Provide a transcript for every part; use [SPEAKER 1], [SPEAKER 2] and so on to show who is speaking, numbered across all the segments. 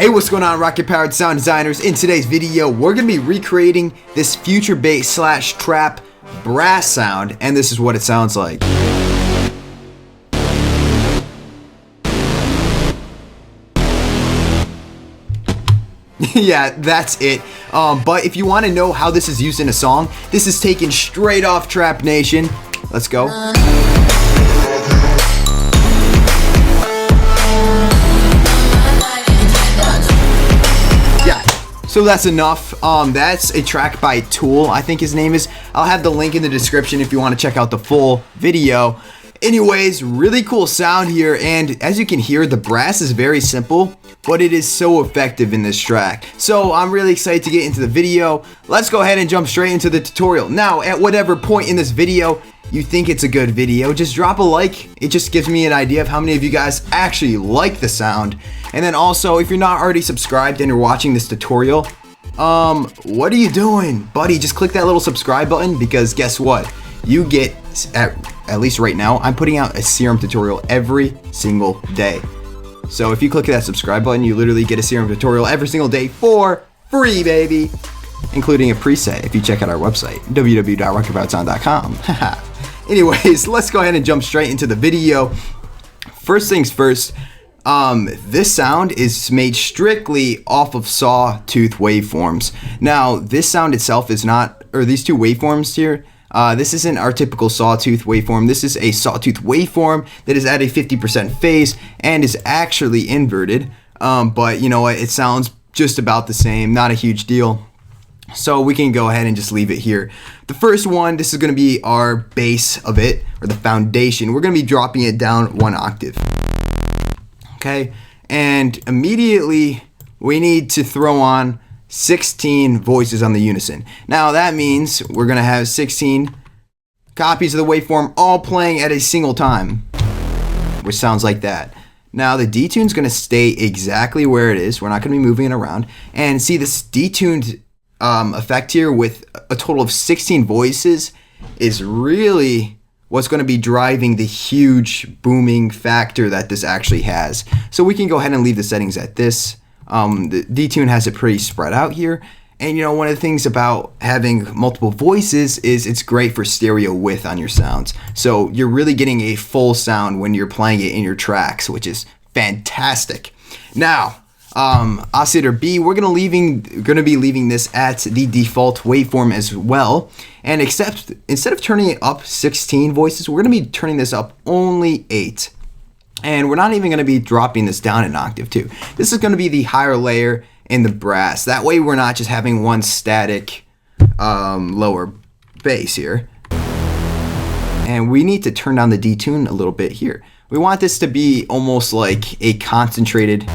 [SPEAKER 1] Hey, what's going on, rocket powered sound designers? In today's video, we're going to be recreating this future bass slash trap brass sound, and this is what it sounds like. Yeah, that's it. But if you want to know how this is used in a song, this is taken straight off Trap Nation. Let's go. So that's enough. That's a track by Tool, I think his name is. I'll have the link in the description if you want to check out the full video. Anyways, really cool sound here, and as you can hear, the brass is very simple, but it is so effective in this track. So I'm really excited to get into the video. Let's go ahead and jump straight into the tutorial. Now, at whatever point in this video you think it's a good video, just drop a like. It just gives me an idea of how many of you guys actually like the sound. And then also, if you're not already subscribed and you're watching this tutorial, what are you doing? Buddy, just click that little subscribe button, because guess what? You get, at least right now, I'm putting out a Serum tutorial every single day. So if you click that subscribe button, you literally get a Serum tutorial every single day for free, baby. Including a preset if you check out our website, www.rocketpoweredsound.com. Anyways, let's go ahead and jump straight into the video. First things first, this sound is made strictly off of sawtooth waveforms. Now, this sound itself is not, or these two waveforms here, this isn't our typical sawtooth waveform. This is a sawtooth waveform that is at a 50% phase and is actually inverted. But you know what, it sounds just about the same, not a huge deal. So we can go ahead and just leave it here. The first one, this is going to be our base of it, or the foundation. We're going to be dropping it down 1 octave. Okay, and immediately we need to throw on 16 voices on the unison. Now that means we're going to have 16 copies of the waveform all playing at a single time, which sounds like that. Now the detune's going to stay exactly where it is. We're not going to be moving it around. And see, this detuned effect here with a total of 16 voices is really what's going to be driving the huge booming factor that this actually has. So we can go ahead and leave the settings at this. The detune has it pretty spread out here. And you know, one of the things about having multiple voices is it's great for stereo width on your sounds. So you're really getting a full sound when you're playing it in your tracks, which is fantastic. Now, oscillator B, we're gonna be leaving this at the default waveform as well. And except instead of turning it up 16 voices, we're gonna be turning this up only 8. And we're not even gonna be dropping this down an octave too. This is gonna be the higher layer in the brass. That way we're not just having one static lower bass here. And we need to turn down the detune a little bit here. We want this to be almost like a concentrated.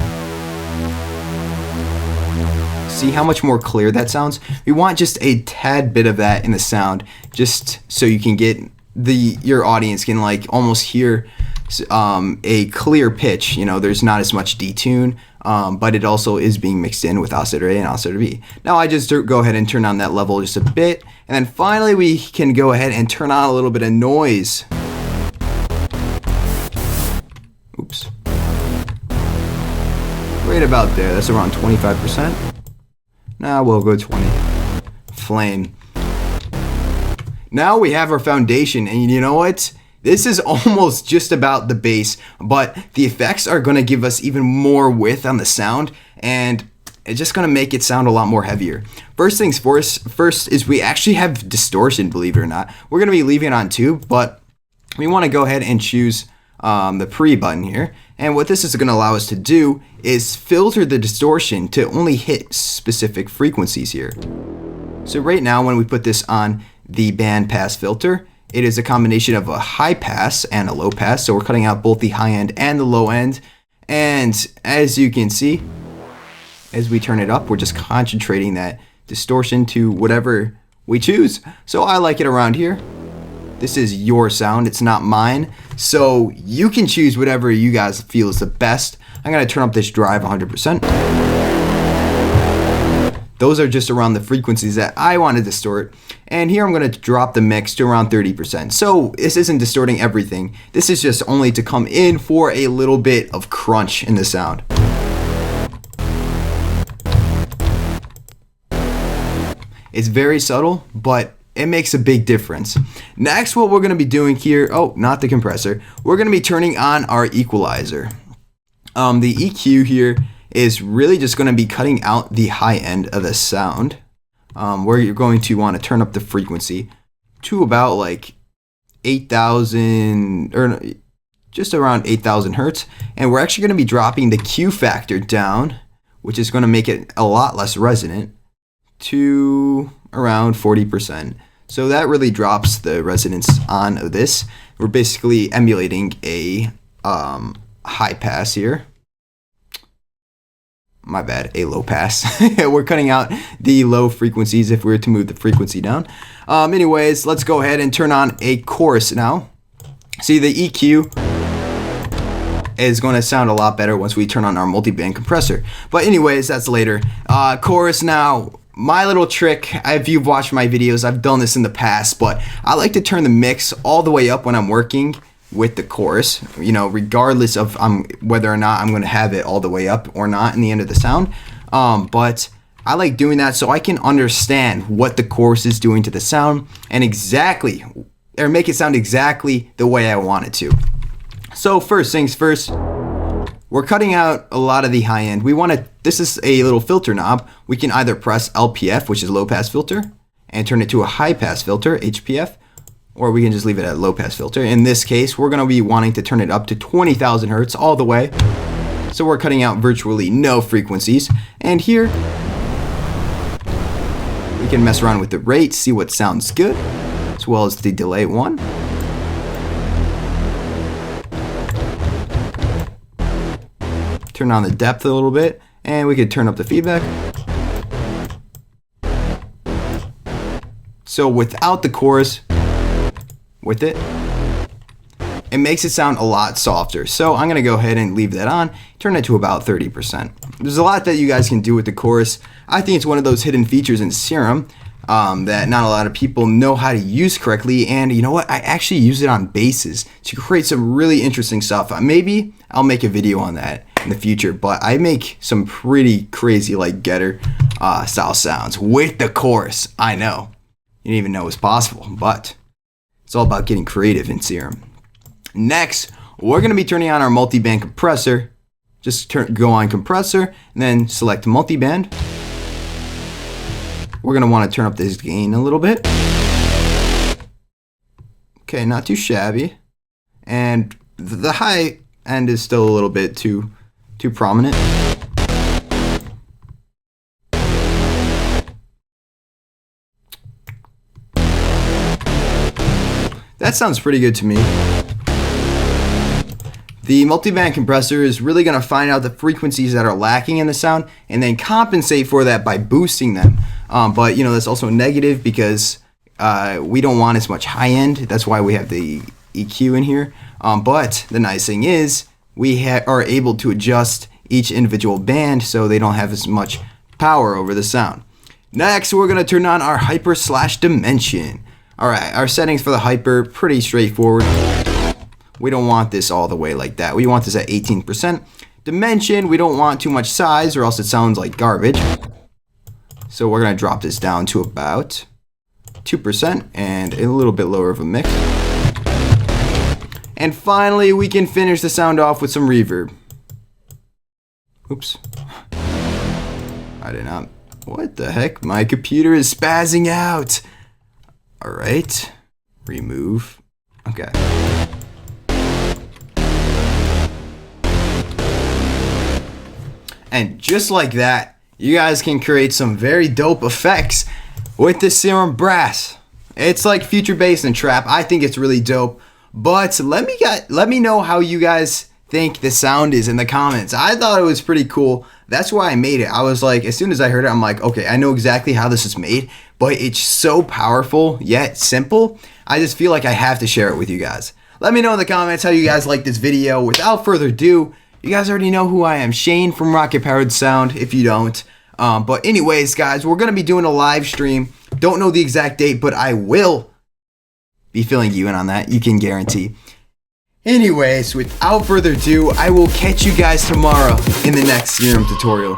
[SPEAKER 1] See how much more clear that sounds? We want just a tad bit of that in the sound, just so you can get your audience can like almost hear a clear pitch. You know, there's not as much detune, but it also is being mixed in with oscillator A and oscillator B. Now I just go ahead and turn on that level just a bit, and then finally we can go ahead and turn on a little bit of noise. Oops. Right about there. That's around 25%. Now we'll go 20. Flame. Now we have our foundation, and you know what? This is almost just about the bass, but the effects are going to give us even more width on the sound, and it's just going to make it sound a lot more heavier. First things first is we actually have distortion, believe it or not. We're going to be leaving it on 2, but we want to go ahead and choose the pre button here. And what this is going to allow us to do is filter the distortion to only hit specific frequencies here. So right now when we put this on the band pass filter, it is a combination of a high pass and a low pass. So we're cutting out both the high end and the low end. And as you can see, as we turn it up, we're just concentrating that distortion to whatever we choose. So I like it around here. This is your sound, it's not mine. So you can choose whatever you guys feel is the best. I'm gonna turn up this drive 100%. Those are just around the frequencies that I want to distort. And here I'm gonna drop the mix to around 30%. So this isn't distorting everything. This is just only to come in for a little bit of crunch in the sound. It's very subtle, but it makes a big difference. Next, what we're going to be doing here, oh, not the compressor, we're going to be turning on our equalizer. The EQ here is really just going to be cutting out the high end of the sound, where you're going to want to turn up the frequency to about like 8,000 or just around 8,000 hertz. And we're actually going to be dropping the Q factor down, which is going to make it a lot less resonant, to around 40%. So that really drops the resonance on this. We're basically emulating a high pass here. My bad, a low pass. We're cutting out the low frequencies if we were to move the frequency down. Anyways, let's go ahead and turn on a chorus now. See, the EQ is going to sound a lot better once we turn on our multiband compressor. But anyways, that's later. Chorus now. My little trick, if you've watched my videos, I've done this in the past, but I like to turn the mix all the way up when I'm working with the chorus, you know, regardless of whether or not I'm going to have it all the way up or not in the end of the sound. But I like doing that so I can understand what the chorus is doing to the sound and make it sound exactly the way I want it to. So first things first, we're cutting out a lot of the high end. This is a little filter knob. We can either press LPF, which is low pass filter, and turn it to a high pass filter, HPF, or we can just leave it at low pass filter. In this case, we're gonna be wanting to turn it up to 20,000 hertz all the way. So we're cutting out virtually no frequencies. And here, we can mess around with the rate, see what sounds good, as well as the delay one. Turn on the depth a little bit, and we could turn up the feedback. So without the chorus, with it makes it sound a lot softer. So I'm gonna go ahead and leave that on, turn it to about 30%. There's a lot that you guys can do with the chorus. I think it's one of those hidden features in Serum that not a lot of people know how to use correctly. And you know what? I actually use it on basses to create some really interesting stuff. Maybe I'll make a video on that in the future, but I make some pretty crazy like getter style sounds with the chorus. I know. You didn't even know it was possible, but it's all about getting creative in Serum. Next, we're going to be turning on our multiband compressor. Just go on compressor and then select multiband. We're going to want to turn up this gain a little bit. Okay, not too shabby. And the high end is still a little bit too prominent. That sounds pretty good to me. The multiband compressor is really going to find out the frequencies that are lacking in the sound and then compensate for that by boosting them. But you know, that's also negative because we don't want as much high end. That's why we have the EQ in here. But the nice thing is we are able to adjust each individual band so they don't have as much power over the sound. Next, we're going to turn on our hyper/dimension. All right, our settings for the hyper, pretty straightforward. We don't want this all the way like that. We want this at 18%. Dimension, we don't want too much size or else it sounds like garbage. So we're gonna drop this down to about 2% and a little bit lower of a mix. And finally, we can finish the sound off with some reverb. Oops. I did not. What the heck? My computer is spazzing out. All right. Remove. Okay. And just like that, you guys can create some very dope effects with the Serum brass. It's like future bass and trap. I think it's really dope. But let me know how you guys think the sound is in the comments. I thought it was pretty cool. That's why I made it. I was like, as soon as I heard it, I'm like, okay, I know exactly how this is made, but it's so powerful yet simple. I just feel like I have to share it with you guys. Let me know in the comments how you guys like this video. Without further ado, you guys already know who I am, Shane from Rocket Powered Sound, if you don't. But anyways, guys, we're going to be doing a live stream. Don't know the exact date, but I will be filling you in on that. You can guarantee. Anyways, without further ado, I will catch you guys tomorrow in the next Serum tutorial.